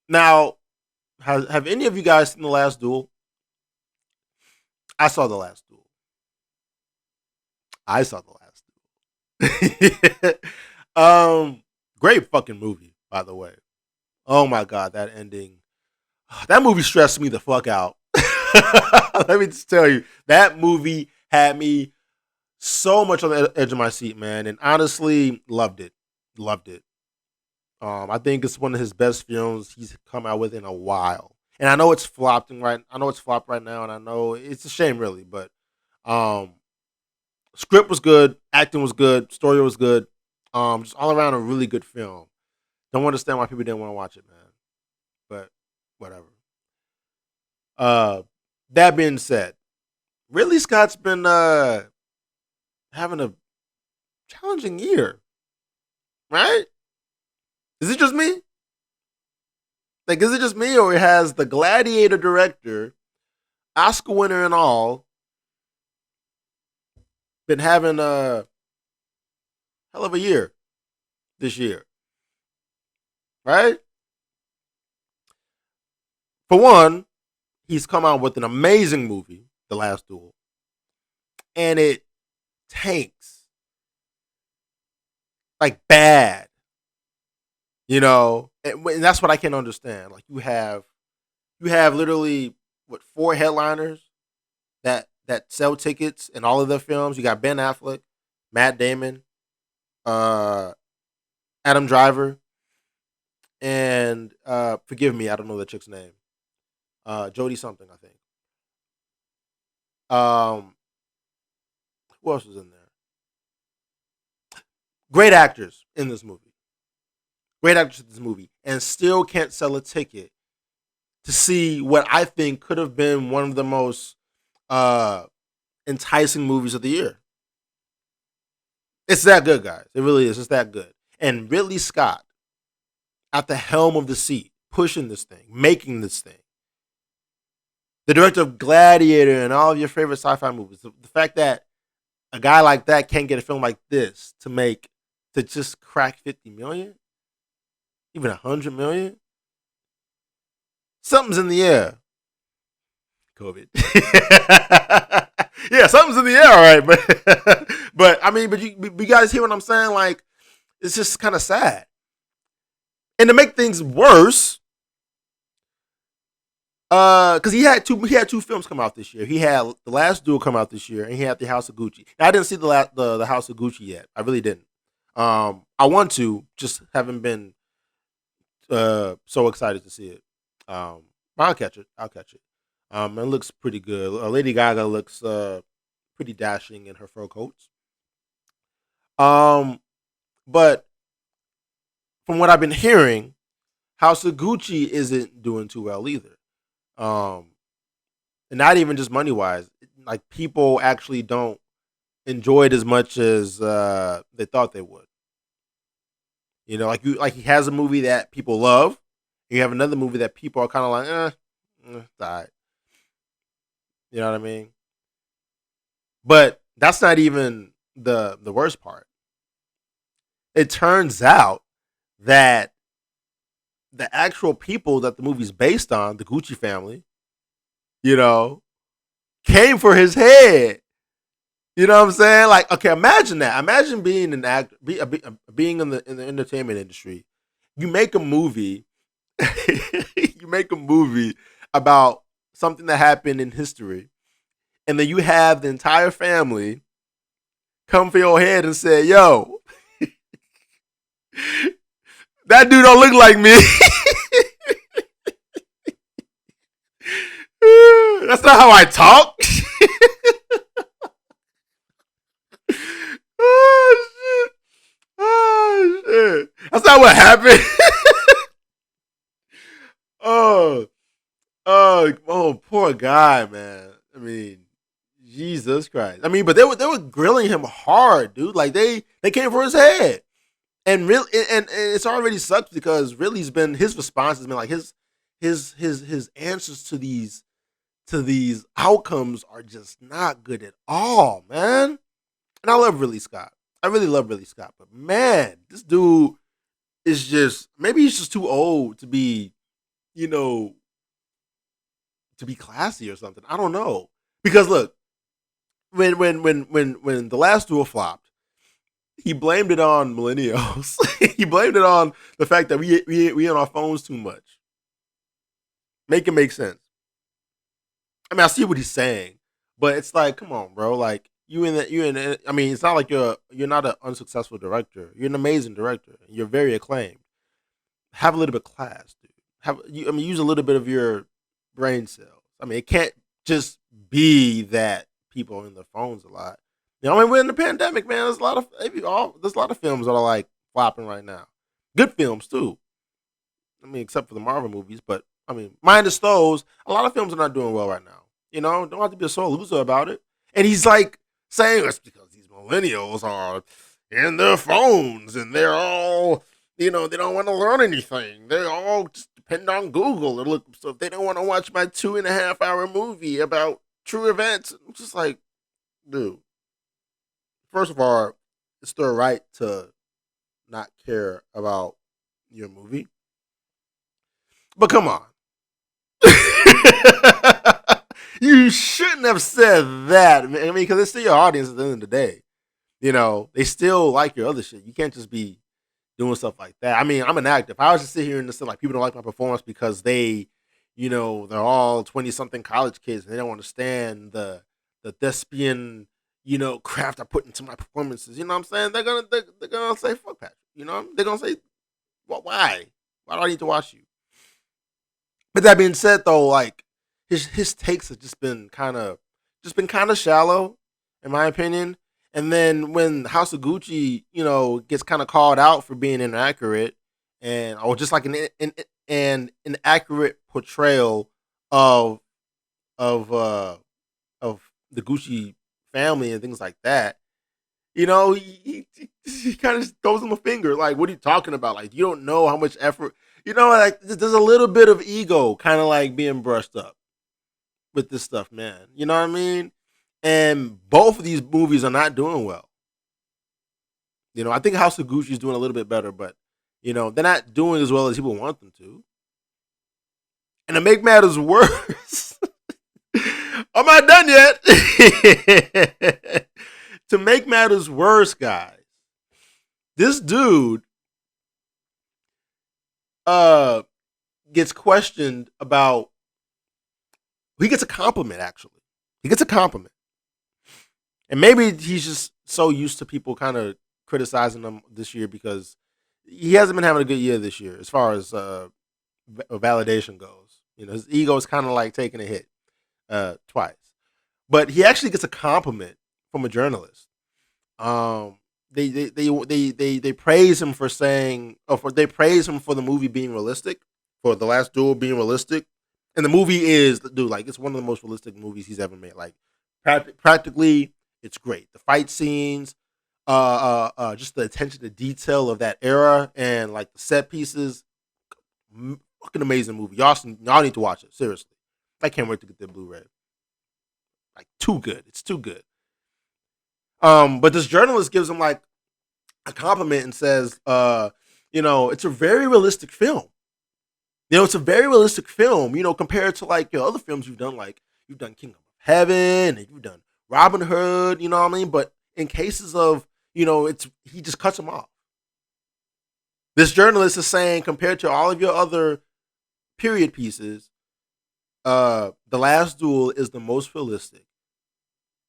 Now, have any of you guys seen the last Duel? I saw the last Duel. I saw the last Duel. Great fucking movie, by the way. Oh my god, that ending. That movie stressed me the fuck out. Let me just tell you, that movie had me so much on the edge of my seat, man, and honestly, loved it. Loved it. I think it's one of his best films he's come out with in a while. And I know it's flopping right. I know it's flopped right now, and I know it's a shame, really. But um, script was good, acting was good, story was good. Just all around a really good film. Don't understand why people didn't want to watch it, man. But whatever. Uh, that being said, Ridley Scott's been having a challenging year, right? Is it just me? Like, is it just me, or it has the Gladiator director, Oscar winner and all, been having a hell of a year this year, right? For one, he's come out with an amazing movie, The Last Duel, and it tanks like bad, and that's what I can understand. Like you have literally what four headliners that sell tickets in all of their films. You got Ben Affleck, Matt Damon, uh, Adam Driver, and forgive me, I don't know the chick's name. Jodie something, I think. Um, who else was in there? Great actors in this movie. Great actors in this movie, and still can't sell a ticket to see what I think could have been one of the most uh, enticing movies of the year. It's that good, guys. It really is. It's that good. And Ridley Scott at the helm of the seat, pushing this thing, making this thing. The director of Gladiator and all of your favorite sci-fi movies. The fact that a guy like that can't get a film like this to just crack 50 million, even 100 million, something's in the air. COVID. Yeah, something's in the air, all right. But I mean, but you guys hear what I'm saying? Like, it's just kind of sad. And to make things worse, because he had two films come out this year. He had The Last Duel come out this year, and he had The House of Gucci. Now, I didn't see the House of Gucci yet. I really didn't. I want to, just haven't been so excited to see it. I'll catch it. I'll catch it. It looks pretty good. Lady Gaga looks pretty dashing in her fur coats. Um, but from what I've been hearing, House of Gucci isn't doing too well either. Um, and not even just money wise. Like, people actually don't enjoy it as much as they thought they would. Like he has a movie that people love. You have another movie that people are kind of like, it's all right. You know what I mean? But that's not even the worst part. It turns out that the actual people that the movie's based on, the Gucci family, you know, came for his head. You know what I'm saying? Like, okay, imagine that. Imagine being an actor, being in the entertainment industry. You make a movie. You make a movie about something that happened in history, and then you have the entire family come for your head and say, "Yo, that dude don't look like me." That's not how I talk. Oh shit! Oh shit! That's not what happened. Oh, oh, poor guy, man. I mean, Jesus Christ. I mean, but they were grilling him hard, dude. Like, they came for his head, and really, and it's already sucked because really's been his response has been like his answers to these outcomes are just not good at all, man. And I love Ridley Scott. I really love Ridley Scott, but man, this dude is just maybe he's just too old to be you know, to be classy or something. I don't know. Because look, when the last duel flopped, he blamed it on millennials. He blamed it on the fact that we on our phones too much. Make it make sense. I mean, I see what he's saying, but it's like, come on, bro. Like I mean, it's not like you're not an unsuccessful director. You're an amazing director. You're very acclaimed. Have a little bit of class, dude. I mean, use a little bit of your brain cells. I mean, it can't just be that people are in their phones a lot. You know, I mean, we're in the pandemic, man. There's a lot of films that are like flopping right now. Good films too. I mean, except for the Marvel movies, but I mean, minus those, a lot of films are not doing well right now. You know, don't have to be a sore loser about it. And he's like saying it's because these millennials are in their phones and they're all, they don't want to learn anything. They all just depend on Google. And look, so if they don't want to watch my 2.5 hour movie about true events, I'm just like, dude. First of all, it's their right to not care about your movie. But come on. You shouldn't have said that. I mean, because it's still your audience at the end of the day. They still like your other shit. You can't just be doing stuff like that. I mean, I'm an actor. If I was to sit here and just say like people don't like my performance because they're all 20 something college kids and they don't understand the thespian, craft I put into my performances. You know what I'm saying? They're gonna say fuck Patrick. They're gonna say, well, why? Why do I need to watch you? But that being said, though, like his takes have just been kind of shallow, in my opinion. And then when House of Gucci, gets kind of called out for being inaccurate, or just like an inaccurate portrayal of of uh of the Gucci family and things like that, he kind of just throws him a finger. Like, what are you talking about? Like, you don't know how much effort. Like there's a little bit of ego, kind of like being brushed up with this stuff, man. You know what I mean? And both of these movies are not doing well. I think House of Gucci is doing a little bit better, but they're not doing as well as people want them to. And to make matters worse, I'm not done yet. To make matters worse, guys, this dude gets questioned about. He gets a compliment. Actually, he gets a compliment, and maybe he's just so used to people kind of criticizing him this year because he hasn't been having a good year this year as far as validation goes. His ego is kind of like taking a hit twice, but he actually gets a compliment from a journalist. They praise him for saying, they praise him for the movie being realistic, for the last duel being realistic, and the movie is, dude, like it's one of the most realistic movies he's ever made. Like practically, it's great. The fight scenes, just the attention to detail of that era, and like the set pieces, fucking amazing movie. Y'all need to watch it seriously. I can't wait to get the Blu-ray. Like too good. It's too good. But this journalist gives him like a compliment and says, it's a very realistic film. It's a very realistic film, compared to like your other films you've done, like you've done Kingdom of Heaven and you've done Robin Hood, you know what I mean? But in cases of, he just cuts them off. This journalist is saying, compared to all of your other period pieces, The Last Duel is the most realistic.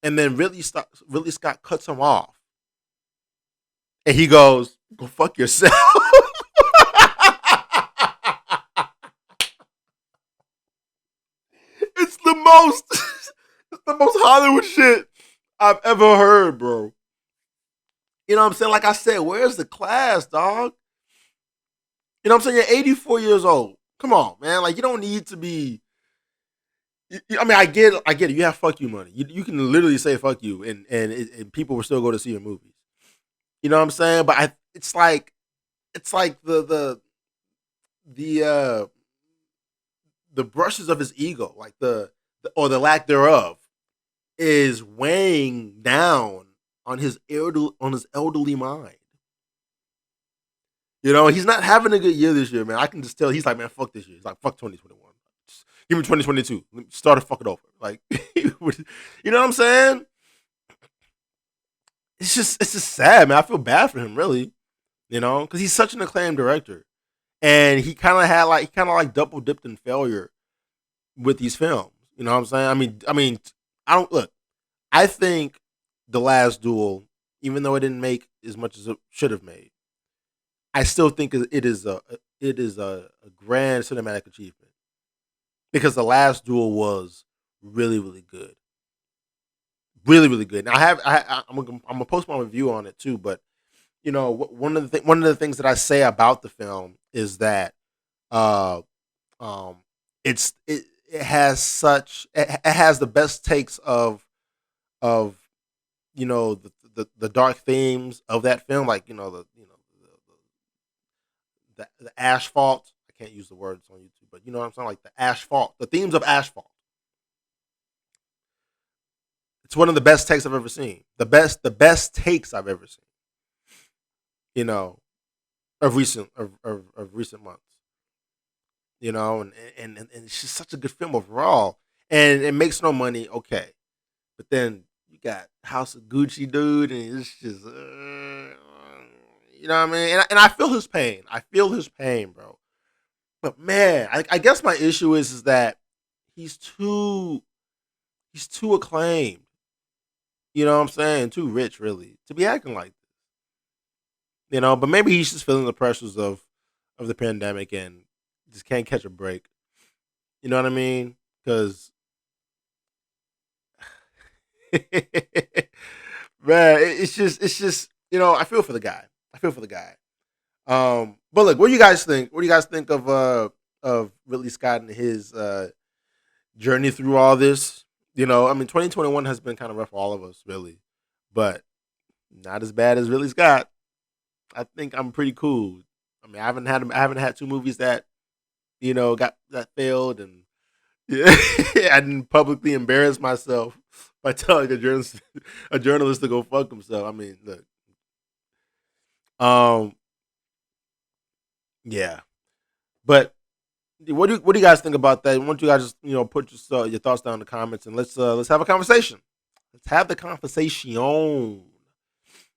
And then Ridley Scott cuts him off. And he goes, go fuck yourself. It's the most it's the most Hollywood shit I've ever heard, bro. You know what I'm saying? Like I said, where's the class, dog? You know what I'm saying? You're 84 years old. Come on, man. Like you don't need to be. I mean, I get it. You have fuck you money. You can literally say fuck you, and people will still go to see your movies. You know what I'm saying? But it's like the the brushes of his ego, like or the lack thereof, is weighing down on his elderly mind. He's not having a good year this year, man. I can just tell he's like, man, fuck this year. He's like, fuck 2021. Just give me 2022. Let me start to fuck it over. Like, you know what I'm saying? It's just sad, man. I feel bad for him, really. Because he's such an acclaimed director, and he kind of like double dipped in failure with these films. You know what I'm saying? I mean, I don't look. I think the last Duel, even though it didn't make as much as it should have made, I still think it is a grand cinematic achievement because the last Duel was really really good, really really good. Now I'm gonna post my review on it too, but one of the things that I say about the film is that uh um it has it has the best takes of the dark themes of that film, like the asphalt. I can't use the words on YouTube, but you know what I'm saying, like the asphalt, the themes of asphalt. It's one of the best takes I've ever seen. The best takes I've ever seen. You know, of recent months. And it's just such a good film overall, and it makes no money. Okay, but then you got House of Gucci, dude, and it's just, you know what I mean. And I feel his pain. I feel his pain, bro. But man, I guess my issue is that he's too he's too acclaimed. You know what I'm saying? Too rich, really, to be acting like this. But maybe he's just feeling the pressures of the pandemic and just can't catch a break. You know what I mean? Because man, it's just I feel for the guy. I feel for the guy. But look, what do you guys think? What do you guys think of Ridley Scott and his journey through all this? 2021 has been kind of rough for all of us, really, but not as bad as Ridley Scott. I think I'm pretty cool. I mean, I haven't had two movies that got that failed, and yeah, I didn't publicly embarrass myself by telling a journalist to go fuck himself. I mean, look, um, yeah, but what do you guys think about that? Why don't you guys just put your thoughts down in the comments, and let's have a conversation. Let's have the conversation.